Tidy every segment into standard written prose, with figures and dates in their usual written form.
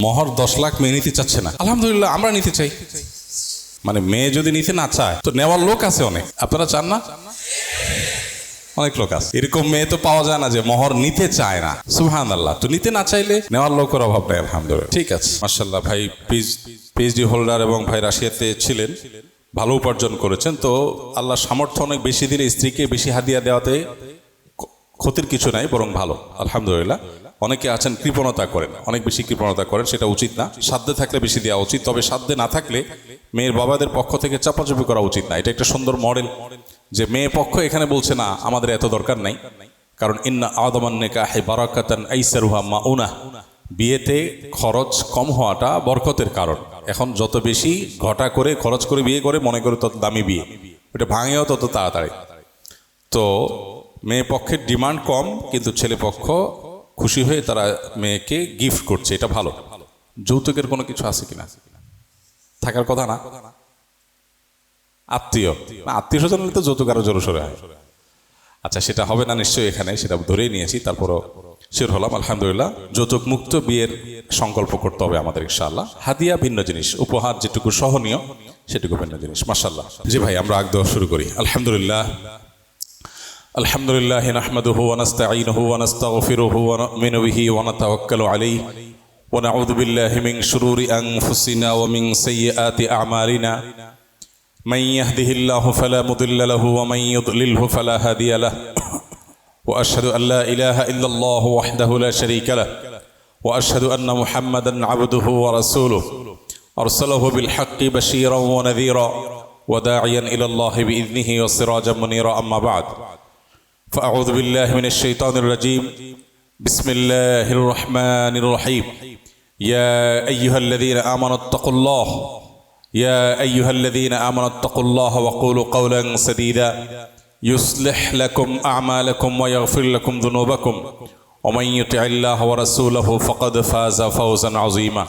মহর 10 লাখ মেয়ে নিতে চাচ্ছে না, আলহামদুলিল্লাহ আমরা নিতে চাই। মানে মেয়ে যদি নিতে না চায় তো নেওয়ার লোক আছে অনেক। আপনারা চান না? অনেক লোক আছে এরকম। মেয়ে তো পাওয়া যায় না যে মহর নিতে চায় না। সুবহানাল্লাহ। তো নিতে না চাইলে নেওয়ার লোকের অভাব নেই, আলহামদুলিল্লাহ। ঠিক আছে, মাশাআল্লাহ। ভাই পিএইচডি হোল্ডার এবং ভাই রাশিয়াতে ছিলেন, ভালো উপার্জন করেছেন। তো আল্লাহ সামর্থ্য অনেক বেশি দিলে স্ত্রীকে বেশি হাদিয়া দেওয়াতে ক্ষতির কিছু নাই, বরং ভালো, আলহামদুলিল্লাহ। অনেকে আছেন কৃপণতা করেন, অনেক বেশি কৃপণতা করেন, সেটা উচিত না। সাধ্যে থাকলে বেশি দেওয়া উচিত, তবে সাধ্যে না থাকলে মেয়ের বাবাদের পক্ষ থেকে চাপাচাপি করা উচিত না। এটা একটা সুন্দর মডেল যে মেয়ে পক্ষ এখানে বলছে না আমাদের এত দরকার নাই, কারণ ইন্না আদামান নিকাহি বারাকাতান আইসারুহা মাউনা, বিয়েতে খরচ কম হওয়াটা বরকতের কারণ। এখন যত বেশি ঘটা করে খরচ করে বিয়ে করে মনে করে তত দামি বিয়ে, ওটা ভাঙেও তত তাড়াতাড়ি। তো মেয়ে পক্ষের ডিমান্ড কম, কিন্তু ছেলে পক্ষ খুশি হয়ে তারা মেয়েকে গিফট করছে, এটা ভালো। যৌতুকের কোনো কিছু আছে কিনা? থাকার কথা না। আত্মীয় স্বজন হলে তো যৌতুক আরো জোরে সোরে হয়। আচ্ছা, সেটা হবে না নিশ্চয়ই, এখানে সেটা ধরেই নিয়েছি, তারপরও শিওর হলাম, আলহামদুলিল্লাহ। যৌতুক মুক্ত বিয়ের সংকল্প করতে হবে আমাদের ইনশাআল্লাহ। হাদিয়া ভিন্ন জিনিস, উপহার যেটুকু সহনীয় সেটুকু ভিন্ন জিনিস। মাশাআল্লাহ। জি ভাই, আমরা আগদহ শুরু করি। আলহামদুলিল্লাহ আলহামদুলিল্লাহ নাহমাদুহু ওয়া নাস্তাঈনুহু ওয়া নাস্তাগফিরুহু ওয়া নু'মিনু বিহি ওয়া নাতাওয়াক্কালু আলাইহি ওয়া নাউযু বিল্লাহি মিন শুরুরি আনফুসিনা ওয়া মিন সাইয়্যাতি আ'মালিনা মান ইয়াহদিহিল্লাহু ফালা মুদিল্লা লাহু ওয়া মান ইউদ্লিলহু ফালা হাদিয়া লাহু ওয়া আশহাদু আন লা ইলাহা ইল্লাল্লাহু ওয়াহদাহু লা শারীকা লাহু ওয়া আশহাদু আন্না মুহাম্মাদান আবদুহু ওয়া রাসূলুহু আরসালাহু বিল হাক্কি বাশীরান ওয়া নাযীরা ওয়া দাঈয়ান ইলাল্লাহি বিইذনিহি ওয়া সিরাজাম মুনীরা। আম্মা বা'দ, فأعوذ بالله من الشيطان الرجيم. بسم الله الرحمن الرحيم. يا أيها الذين آمنوا اتقوا الله يا أيها الذين آمنوا اتقوا الله وقولوا قولا سديدا يصلح لكم أعمالكم ويغفر لكم ذنوبكم ومن يطع الله ورسوله فقد فاز فوزا عظيما.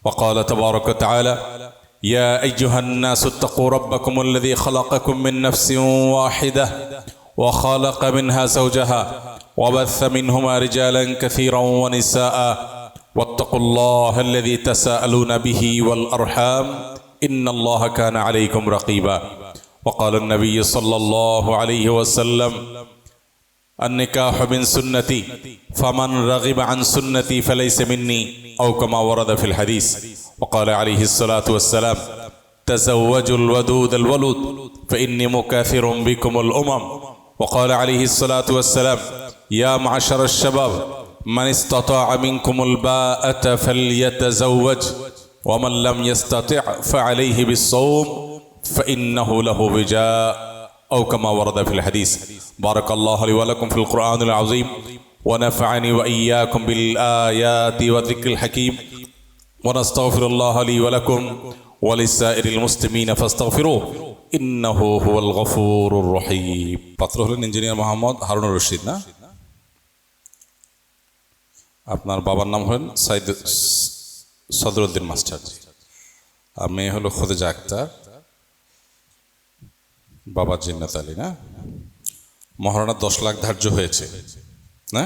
وقال تبارك وتعالى يا أيها الناس اتقوا ربكم الذي خلقكم من نفس واحدة وخلق منها زوجها وبث منهما رجالا كثيرا ونساء واتقوا الله الذي تساءلون به والأرحام إن الله كان عليكم رقيبا. وقال النبي صلى الله عليه وسلم النكاح من سنتي فمن رغب عن سنتي فليس مني أو كما ورد في الحديث. وقال عليه الصلاة والسلام تزوجوا الودود الولود فإني مكاثر بكم الأمم. وقال عليه الصلاة والسلام يا معشر الشباب من استطاع منكم الباءة فليتزوج ومن لم يستطع فعليه بالصوم فإنه له وجاء أو كما ورد في الحديث. بارك الله لي ولكم في القرآن العظيم ونفعني وإياكم بالآيات والذكر الحكيم ونستغفر الله لي ولكم ولسائر المسلمين فاستغفروه ইন্নাহু হুয়াল গফুরুর রহিম। পাত্র হলেন ইঞ্জিনিয়ার মোহাম্মদ হারুনুর রশিদ, না? আপনার বাবার নাম হলেন সাইদ সদরুদ্দিন মাস্টার, আর মেয়ে হলো খোদেজা আক্তার, বাবা জিন্নাত আলী, না? মহারণা 10 লাখ ধার্য হয়েছে, না?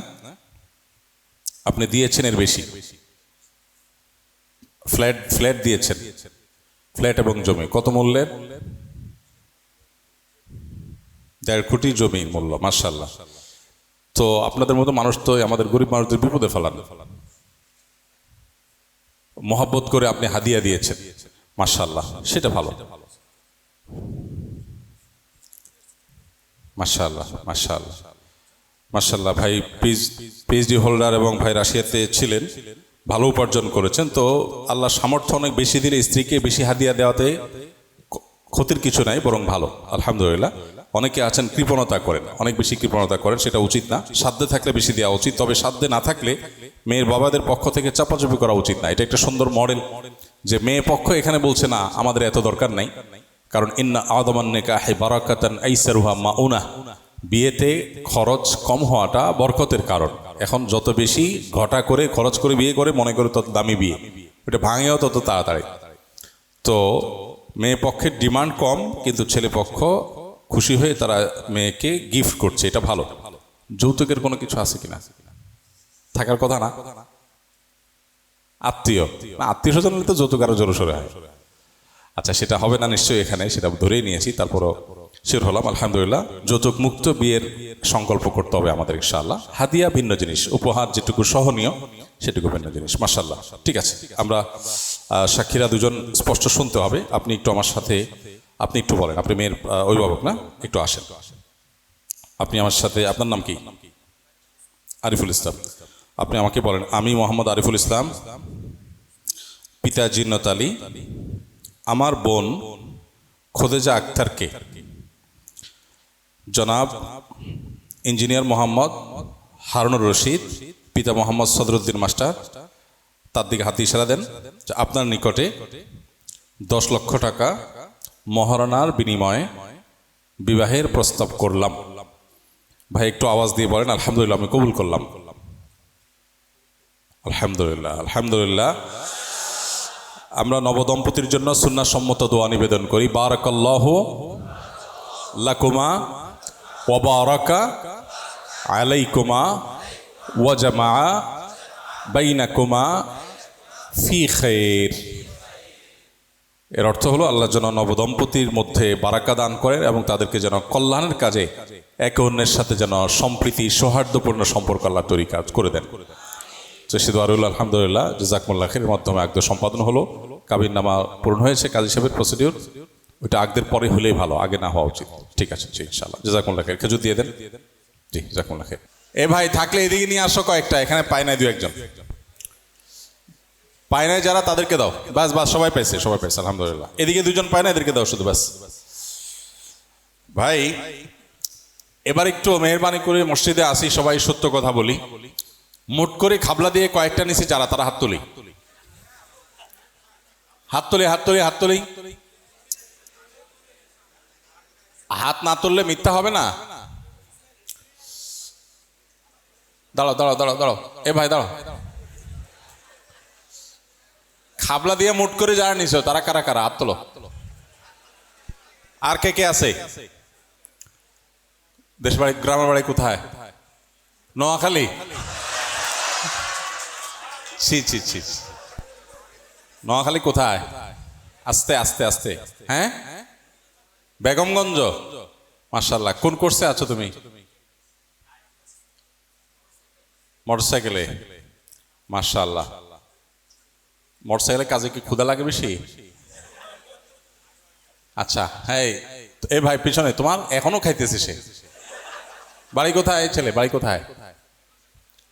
আপনি দিয়েছেন এর বেশি। ফ্ল্যাট দিয়েছেন, ফ্ল্যাট এবং জমি কত মূল্যের? 1.5 কোটি জমি মূল্য। মাশাআল্লাহ। তো আপনাদের মতো মানুষ তো আমাদের গরিব মানুষদের বিপদে ফেলান, মহব্বত করে আপনি হাদিয়া দিয়েছেন, মাশাআল্লাহ, সেটা ভালো। মাশাআল্লাহ মাশাআল্লাহ মাশাআল্লাহ। ভাই পিএইচডি হোল্ডার এবং ভাই রাশিয়াতে ছিলেন, ভালো উপার্জন করেছেন। তো আল্লাহ সামর্থ্য অনেক বেশি দিলে স্ত্রীকে বেশি হাদিয়া দেওয়াতে ক্ষতির কিছু নাই, বরং ভালো, আলহামদুলিল্লাহ। অনেকে আছেন কৃপণতা করেন, অনেক বেশি কৃপণতা করেন, সেটা উচিত না। সাধ্যে থাকলে বেশি দেওয়া উচিত, তবে সাধ্যে না থাকলে মেয়ের বাবাদের পক্ষ থেকে চাপাচাপি করা উচিত না। এটা একটা সুন্দর মডেল যে মেয়ে পক্ষ এখানে বলছে না আমাদের এত দরকার নাই, কারণ ইন্না আদামান নিকাহি বারাকাতান আইসারুহা মাউনা, বিয়েতে খরচ কম হওয়াটা বরকতের কারণ। এখন যত বেশি ঘটা করে খরচ করে বিয়ে করে মনে করে তত দামি বিয়ে, ওটা ভাঙেও তত তাড়াতাড়ি। তো মেয়ে পক্ষের ডিমান্ড কম, কিন্তু ছেলে পক্ষ খুশি হয়ে তারা মেয়েকে গিফট করছে, এটা ভালো। যৌতুকের কোনো কিছু আছে কিনা? থাকার কথা না। আত্মীয় আত্মীয় স্বজন হলে তো যৌতুক আরো জোরে সোরে হয়। আচ্ছা, সেটা হবে না নিশ্চয়ই, এখানে সেটা ধরেই নিয়েছি, তারপরও শিওর হলাম। আলহামদুলিল্লাহ, যৌতুক মুক্ত বিয়ের সংকল্প করতে হবে আমাদের ইনশাআল্লাহ। হাদিয়া ভিন্ন জিনিস, উপহার যেটুকু সহনীয় সেটুকু ভিন্ন জিনিস। মাশাআল্লাহ, ঠিক আছে। আমরা সাক্ষীরা দুজন স্পষ্ট শুনতে হবে। আপনি একটু আমার সাথে, আপনি একটু বলেন, আপনি মেয়ের অভিভাবক না? একটু আসেন, আপনি আমার সাথে, আপনার নাম কি? আরিফুল ইসলাম। আপনি আমাকে বলেন, আমি মোহাম্মদ আরিফুল ইসলাম, পিতা জিন্নত আলী, আমার বোন খোদেজা আক্তারকে জনাব ইঞ্জিনিয়ার মোহাম্মদ হারুনুর রশিদ, পিতা মোহাম্মদ সদরুদ্দিন মাস্টার, তার দিকে হাতে ইশারা দেন, যে আপনার নিকটে 10 লক্ষ টাকা মহারণার বিনিময়ে বিবাহের প্রস্তাব করলাম। ভাই একটু আওয়াজ দিয়ে বলেন, আলহামদুলিল্লাহ, আমি কবুল করলাম। আলহামদুলিল্লাহ, আলহামদুলিল্লাহ। আমরা নবদম্পতির জন্য সুন্নাহসম্মত দোয়া নিবেদন করি। বারাকাল্লাহু লাকুমা ওয়া বারাকা আলাইকুমা ওয়া জামাআ বাইনাকুমা ফি খাইর। এর অর্থ হলো, আল্লাহ যেন নবদম্পতির মধ্যে বারাকা দান করেন এবং তাদেরকে যেন কল্যাণের কাজে একে অন্যের সাথে যেন সম্প্রীতি সৌহার্দ্যপূর্ণ সম্পর্ক আল্লাহ তৈরি কাজ করে দেন। আলহামদুলিল্লাহ, জাযাকুমুল্লাহ খাইরের মাধ্যমে আকদ সম্পাদন হলো, কাবিন নামা পূরণ হয়েছে। কাজী সাহেবের প্রসিডিউর ওইটা আকদের পরে হলেই ভালো, আগে না হওয়া উচিত। ঠিক আছে, জি ইনশাআল্লাহ। জাযাকুমুল্লাহ খাইর, খেজুর দিয়ে দেন। জি, জাযাকুমুল্লাহ খাইর। এ ভাই থাকলে এদিকে নিয়ে আসো কয়েকটা, এখানে পায় নাই দু একজন, পায় নাই যারা তাদেরকে দাও। বাস বাস, সবাই পাইছে, সবাই পাইছে আলহামদুলিল্লাহ। এদিকে দুজন পায় না, এদেরকে দাও শুধু, বাস। ভাই এবার একটু মেহরবানি করে মসজিদে আসি, সবাই সত্য কথা বলি। মোট করে খাবলা দিয়ে কয়েকটা নিছি, যারা তারা হাত তুলি, হাত তুলি, হাত তুলি, হাত তুলি। হাত না তুললে মিথ্যা হবে না। দাঁড়াও দাঁড়াও দাঁড়াও দাঁড়াও, এ ভাই দাঁড়াও। খাবলা দিয়ে মোট করে যারা নিছো তারা কারা কারা? হাত তোলো। আর কে কে আছে? দেশ বাড়ি, গ্রামের বাড়ি কোথায়? নোয়াখালী? ছি ছি ছি, নোয়াখালী কোথায়? আস্তে আস্তে আস্তে, হ্যাঁ, বেগমগঞ্জ। মাশাআল্লাহ। কোন কোর্সে আছো তুমি? মোটরসাইকেলে। মাশাআল্লাহ। মোটরসাইকেলের কাজে কি ক্ষুধা লাগে বেশি? আচ্ছা, হ্যাঁ। এ ভাই পিছনে, তোমার এখনো খাইতেছে সে। বাড়ি কোথায় ছেলে? বাড়ি কোথায়?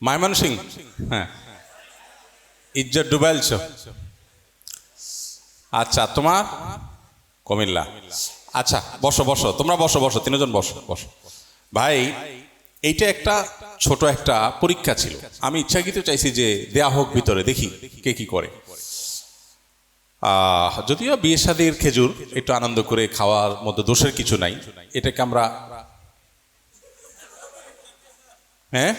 ময়মনসিংহ। হ্যাঁ, ইজ্জত ডুবাইলছ। আচ্ছা, তোমার কুমিল্লা। আচ্ছা, বসো বসো, তোমরা বসো বসো, তিনজন বসো বসো। ভাই এইটা একটা ছোট একটা পরীক্ষা ছিল, আমি ইচ্ছাকৃত চাইছি যে দেয়া হোক ভিতরে, দেখি কে কি করে। যদিও বিয়ে শাদীর খেজুর একটু আনন্দ করে খাওয়ার মধ্যে দোষের কিছু নাই, এটাকে আমরা, হ্যাঁ,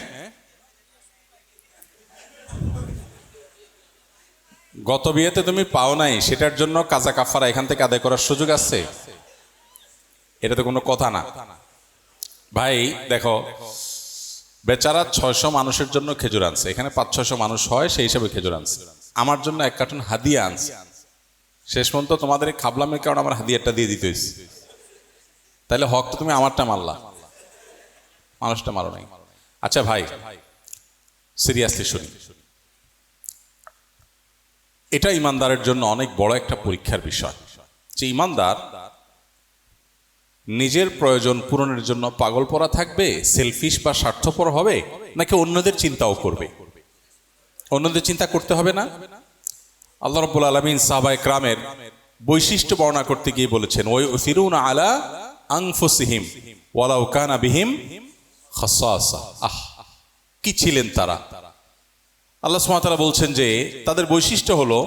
গত বিয়েতে তুমি পাও নাই, সেটার জন্য কাজা কাফারা এখান থেকে আদায় করার সুযোগ আছে? এটা তো কোনো কথা না। ভাই দেখো, বেচারা 600 মানুষের জন্য খেজুর আনছে, এখানে 500-600 মানুষ হয়, সেই হিসাবে খেজুর আনছে। আমার জন্য 1 কার্টুন হাদিয়া আনছে। শেষ পর্যন্ত তোমাদের খাবলামের কারণে আমার হাদিয়াটা দিয়ে দিতে হয়েছে। তাহলে হক তো তুমি আমারটা মারলা, মানুষটা মারো নাই। আচ্ছা ভাই, সিরিয়াসলি শুনি, এটা ইমানদারের জন্য অনেক বড় একটা পরীক্ষার বিষয়, যে ইমানদার নিজের প্রয়োজন পূরণের জন্য পাগল পরা থাকবে, সেলফিশ বা স্বার্থপর হবে, নাকি অন্যদের চিন্তাও করবে। অন্যদের চিন্তা করতে হবে না। আল্লাহ রাব্বুল আলামিন সাহাবায়ে কেরামের বৈশিষ্ট্য বর্ণনা করতে গিয়ে বলেছেন, ওয়ায়ুসিরুনা আলা আনফুসিহিম ওয়ালাউ কানা বিহিম খাসাসা। কি ছিলেন তারা? আল্লাহ সুবহানাহু ওয়া তাআলা বলছেন যে তাদের বৈশিষ্ট্য হলো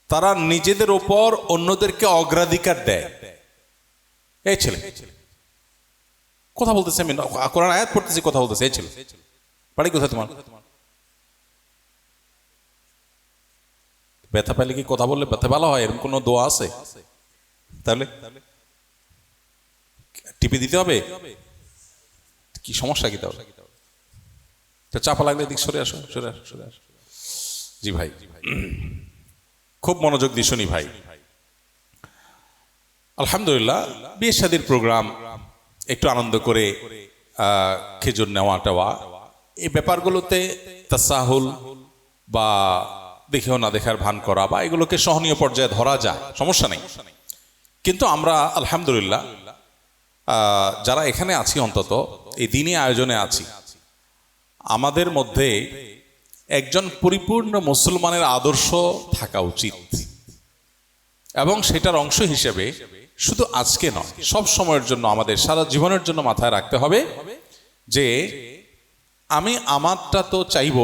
তারা নিজেদের ওপর অন্যদেরকে অগ্রাধিকার দেয়। এই ছেলে কথা বলতেছে, আমি কোরআন আয়াত পড়তেছি, কথা বলতেছে। এই ছেলে, বাড়ি কোথায় তোমার? ব্যথা পাইলে কি কথা বললে ব্যথা ভালো হয়? এরকম কোনো দোয়া আছে? তাহলে টিপে দিতে হবে? কি সমস্যা? কি তাহলে চাপা লাগলে এদিক সরে আসো, সরে আসো, সরে আসো। জি ভাই, খুব মনোযোগ দিয়ে শুনি ভাই। আলহামদুলিল্লাহ, বিয়ে শাদীর প্রোগ্রাম, একটু আনন্দ করে খেজুর নেওয়া টেওয়া, এই ব্যাপারগুলোতে তাসাহুল বা দেখেও না দেখার ভান করা বা এগুলোকে সহনীয় পর্যায়ে ধরা যায়, সমস্যা নেই। কিন্তু আমরা আলহামদুলিল্লাহ যারা এখানে আছি, অন্তত এই দিনই আয়োজনে আছি, আমাদের মধ্যে একজন পরিপূর্ণ মুসলমানের আদর্শ থাকা উচিত, এবং সেটার অংশ হিসেবে শুধু আজকে নয়, সব সময়ের জন্য, আমাদের সারা জীবনের জন্য মাথায় রাখতে হবে যে আমি আমারটা তো চাইব,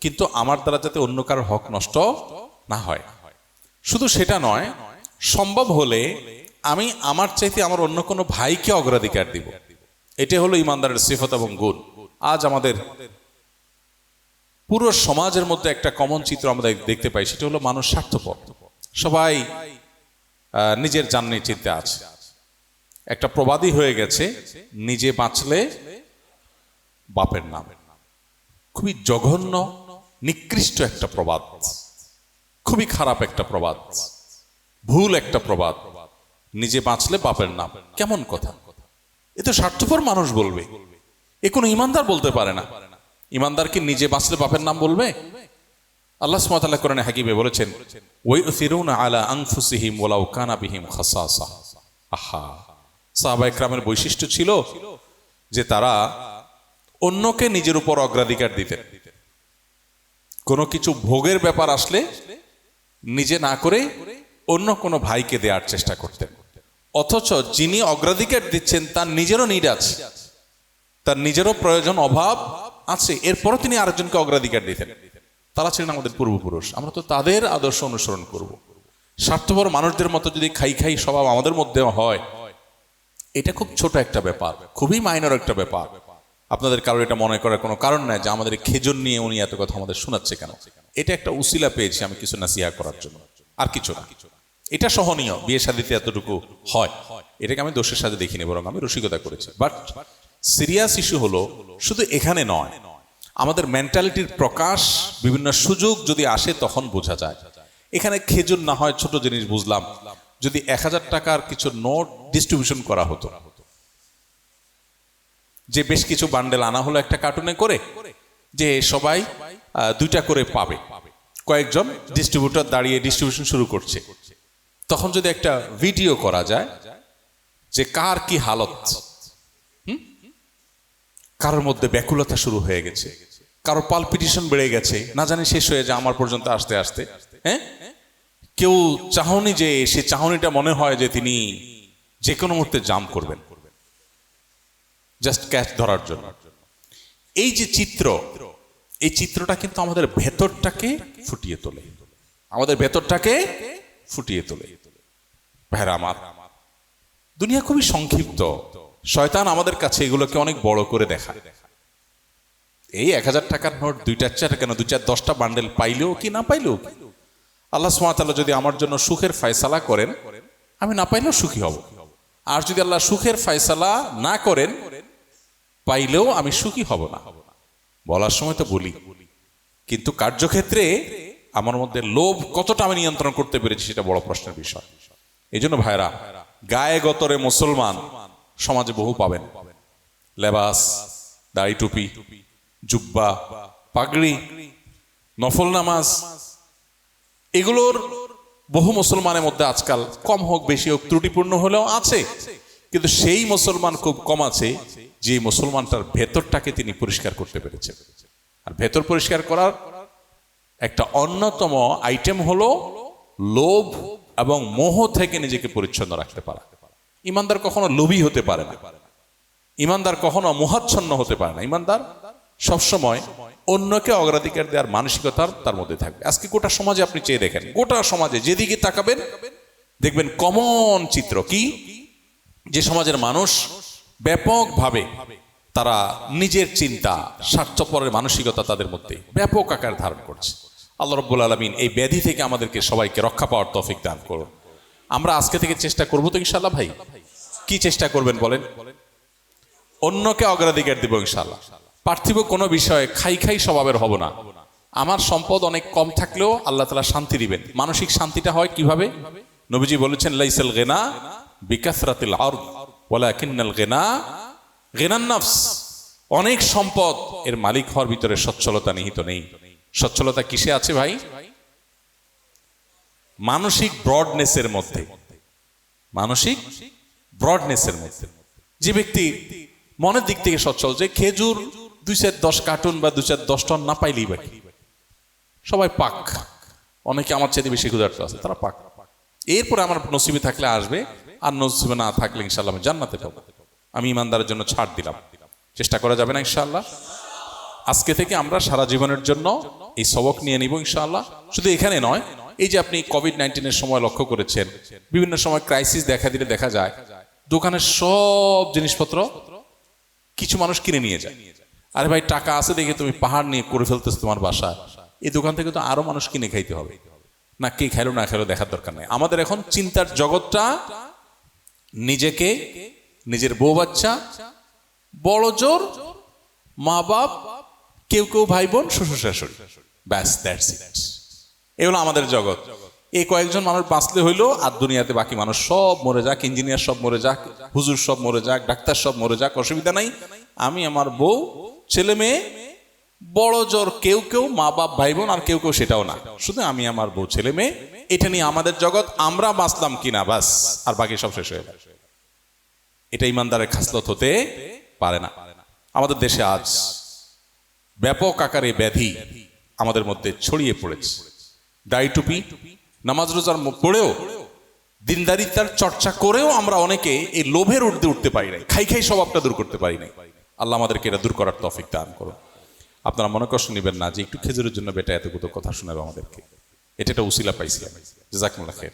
কিন্তু আমার দ্বারা যাতে অন্য কারোর হক নষ্ট না হয়। শুধু সেটা নয়, সম্ভব হলে আমি আমার চাইতে আমার অন্য কোনো ভাইকে অগ্রাধিকার দিব। এটা হলো ইমানদারের সিফত এবং গুণ। আজ আমাদের পুরো সমাজের মধ্যে একটা কমন চিত্র আমরা দেখতে পাই, সেটা হলো মানুষ স্বার্থপর, সবাই নিজের জান নিয়ে চিন্তা আছে। একটা প্রবাদই হয়ে গেছে, নিজে বাঁচলে বাপের নাম। খুবই জঘন্য, নিকৃষ্ট একটা প্রবাদ, খুবই খারাপ একটা প্রবাদ, ভুল একটা প্রবাদ। নিজে বাঁচলে বাপের নাম, কেমন কথা? এ তো স্বার্থপর মানুষ বলবে, এ কোনো ইমানদার বলতে পারে না। ইমানদার কি নিজে বাঁচলে বাপের নাম বলবে? আল্লাহ সুবহানাহু ওয়া তাআলা কোরআনে হাকিমে বলেছেন, ওয়ায়ুসিরুনা আলা আনফুসিহিম ওয়ালাউ কানা বিহিম খাসাসা। আহা, সাহাবায়ে কেরামের বৈশিষ্ট্য ছিল যে তারা অন্যকে নিজের উপর অগ্রাধিকার দিতেন। কোনো কিছু ভোগের ব্যাপার আসলে নিজে না করে অন্য কোনো ভাইকে দেওয়ার চেষ্টা করতেন। অথচ যিনি অগ্রাধিকার দিচ্ছেন তার নিজেরও নিড আছে, তার নিজেরও প্রয়োজন, অভাব আছে, এরপরও তিনি আরেকজনকে অগ্রাধিকার দিতেন। তারা ছিলেন আমাদের পূর্বপুরুষ, আমরা তো তাদের আদর্শ অনুসরণ করব। স্বার্থপর মানুষদের মতো যদি খাই খাই স্বভাব আমাদের মধ্যে হয়, এটা খুব ছোট একটা ব্যাপার, খুবই মাইনর একটা ব্যাপার। আপনাদের কারোর এটা মনে করার কোনো কারণ নাই যে আমাদের খেজুর নিয়ে উনি এত কথা আমাদের শোনাচ্ছে কেন। এটা একটা উসিলা পেয়েছি আমি কিছু নাসিহা করার জন্য, আর কিছু না। এটা সহনীয়, বিয়ে শাদীতে এতটুকু হয়, এটাকে আমি দোষের সাথে দেখিনি, বরং আমি রসিকতা করেছি। বাট সিরিয়াস ইস্যু হলো শুধু এখানে নয়, আমাদের মেন্টালিটির প্রকাশ বিভিন্ন সুযোগ যদি আসে তখন বোঝা যায়। এখানে খেজুর না হয় ছোট জিনিস, বুঝলাম, যদি 1000 টাকার কিছু নোট ডিস্ট্রিবিউশন করা হতো, যে বেশ কিছু বান্ডেল আনা হলো একটা কার্টুনে করে, যে সবাই 2টা করে পাবে, কয়েকজন ডিস্ট্রিবিউটর দাঁড়িয়ে ডিস্ট্রিবিউশন শুরু করছে, তখন যদি একটা ভিডিও করা যায় যে কার কি হালত, কারোর মধ্যে ব্যাকুলতা শুরু হয়ে গেছে, কারো পালপিটেশন বেড়ে গেছে, না জানি শেষ হয়ে যায় আমার পর্যন্ত আসতে আসতে, হ্যাঁ, কেউ চাহনি, যে সে চাহনিটা মনে হয় যে তিনি যে কোনো মুহূর্তে জাম্প করবেন জাস্ট ক্যাচ ধরার জন্য। এই যে চিত্র, এই চিত্রটা কিন্তু আমাদের ভেতরটাকে ফুটিয়ে তোলে, আমাদের ভেতরটাকে ফুটিয়ে তোলে। ভাইরা আমার, দুনিয়া খুবই সংক্ষিপ্ত, শয়তান আমাদের কাছে এগুলোকে অনেক বড় করে দেখায়। এই 1000 টাকার নোট 2-4 কেন 2-10টা বান্ডেল পাইলেও কি না পাইলেও কি, আল্লাহ সুবহানাহু ওয়া তাআলা যদি আমার জন্য সুখের ফয়সালা করেন, আমি না পাইলেও সুখী হব। আর যদি আল্লাহ সুখের ফয়সালা না করেন, পাইলেও আমি সুখী হব না। বলার সময় তো বলি, কিন্তু কার্যক্ষেত্রে আমার মধ্যে লোভ কতটা আমি নিয়ন্ত্রণ করতে পেরেছি সেটা বড় প্রশ্নের বিষয়। এই জন্য ভাইরা, গায়ে গতরে মুসলমান সমাজে বহু পাবেন, লেবাস, দাড়ি টুপি, জুব্বা, পাগড়ি, নফল নামাজ, এগুলোর বহু মুসলমানের মধ্যে আজকাল কম হোক বেশি হোক ত্রুটিপূর্ণ হলেও আছে, কিন্তু সেই মুসলমান খুব কম আছে যে মুসলমানটার ভেতরটাকে তিনি পরিষ্কার করতে পেরেছেন। আর ভেতর পরিষ্কার করার একটা অন্যতম আইটেম হলো লোভ এবং মোহ থেকে নিজেকে পরিচ্ছন্ন রাখতে পারা। ইমানদার কখনো লোভী হতে পারে না, ইমানদার কখনো মোহাচ্ছন্ন হতে পারে না। ইমানদার সবসময় অন্যকে অগ্রাধিকার দেওয়ার মানসিকতার তার মধ্যে থাকবে। আজকে গোটা সমাজে আপনি চেয়ে দেখেন, গোটা সমাজে যেদিকে তাকাবেন দেখবেন কমন চিত্র কি, যে সমাজের মানুষ ব্যাপকভাবে তারা নিজের চিন্তা, স্বার্থপরের মানসিকতা তাদের মধ্যে ব্যাপক আকার ধারণ করছে। আল্লাহ রাব্বুল আলামিন এই ব্যাধি থেকে আমাদেরকে সবাইকে রক্ষা পাওয়ার তৌফিক দান করুন। আমরা আজকে থেকে চেষ্টা করবো তো ইনশাআল্লাহ। ভাই, কি চেষ্টা করবেন বলেন? অন্যকে অগ্রাধিকার দিব ইনশাআল্লাহ। পার্থিব কোনো বিষয়ে খাই খাই স্বভাবের হব না, আমার সম্পদ অনেক কম থাকলেও আল্লাহ তাআলা শান্তি দিবেন। মানসিক শান্তিটা হয় কিভাবে? নবীজি বলেছেন, লাইসাল গিনা বিকাসরাতিল আরদ ওয়ালাকিন্নাল গিনা গিনান নফস। অনেক সম্পদ এর মালিক হওয়ার ভিতরে সচ্ছলতা নিহিত নেই। সচ্ছলতা কিসে আছে ভাই? মানসিক ব্রডনেসের মধ্যে। মানসিক ব্রডনেসের মধ্যে যে ব্যক্তি মনের দিক থেকে সচ্ছল, যে খেজুর 2-10 কার্টুন বা 2-10 টন না পাইলেই বাকি, সবাই পাক, অনেকে আমার চাইতে বেশি ক্ষুধার্ত আছে, তারা পাক। এরপরে আমার নসিবে থাকলে আসবে, আর নসিবে না থাকলে ইনশাআল্লাহ আমি জান্নাতে পাবো। আমি ইমানদারের জন্য ছাড় দিলাম। চেষ্টা করা যাবে না ইনশাআল্লাহ? আজকে থেকে আমরা সারা জীবনের জন্য এই সবক নিয়ে নিব ইনশাআল্লাহ। শুধু এখানে নয়, এই যে আপনি কোভিড-19 সময় লক্ষ্য করেছেন, বিভিন্ন সময় ক্রাইসিস দেখা দিলে দেখা যায় দোকানের সব জিনিসপত্র কিছু মানুষ কিনে নিয়ে যায়। আরে ভাই, টাকা আছে দেখে তুমি পাহাড় নিয়ে করে ফেলতেছ তোমার বাসায়, এই দোকান থেকে তো আরো মানুষ কিনে খাইতে হবে না, কে খাইলো না খাইলো দেখার দরকার নেই। আমাদের এখন চিন্তার জগৎটা নিজেকে, নিজের বউ বাচ্চা, বড় জোর, মা বাপ, কেউ কেউ ভাই বোন, শ্বশুর শাশুড়ি, ব্যাস, দ্যাটস ইট। এগুলো আমাদের জগৎ। এই কয়েকজন মানুষ বাঁচলে হইলো, আর দুনিয়াতে বাকি মানুষ সব মরে যাক, ইঞ্জিনিয়ার সব মরে যাক, হুজুর সব মরে যাক, ডাক্তার সব মরে যাক, অসুবিধা নাই। আমি, আমার বউ, ছেলে মেয়ে, বড় জোর কেউ কেউ, মা বাপ, ভাই বোন, আর কেউ কেউ সেটাও না, শুধু আমি, আমার বউ, ছেলে মেয়ে, এটা নিয়ে আমাদের জগৎ। আমরা বাঁচলাম কিনা বাস, আর বাকি সব শেষ হয়ে যায়। এটা ইমানদারের খাসলত হতে পারে না। আমাদের দেশে আজ ব্যাপক আকারে ব্যাধি আমাদের মধ্যে ছড়িয়ে পড়েছে। দাড়ি টুপি, নামাজ রোজার পড়েও, দিনদারিতার চর্চা করেও আমরা অনেকে এই লোভের ঊর্ধ্বে উঠতে পারি নাই, খাই খাই স্বভাবটা দূর করতে পারি নাই। আল্লাহ আমাদেরকে এটা দূর করার তৌফিক দান করুন। আপনারা মনে কষ্ট নেবেন না যে একটু খেজুরের জন্য বেটা এতগুলো কথা শোনাবে আমাদেরকে, এটা একটা উসিলা পাইছি আমি। জাযাকুমুল্লাহ খাইর।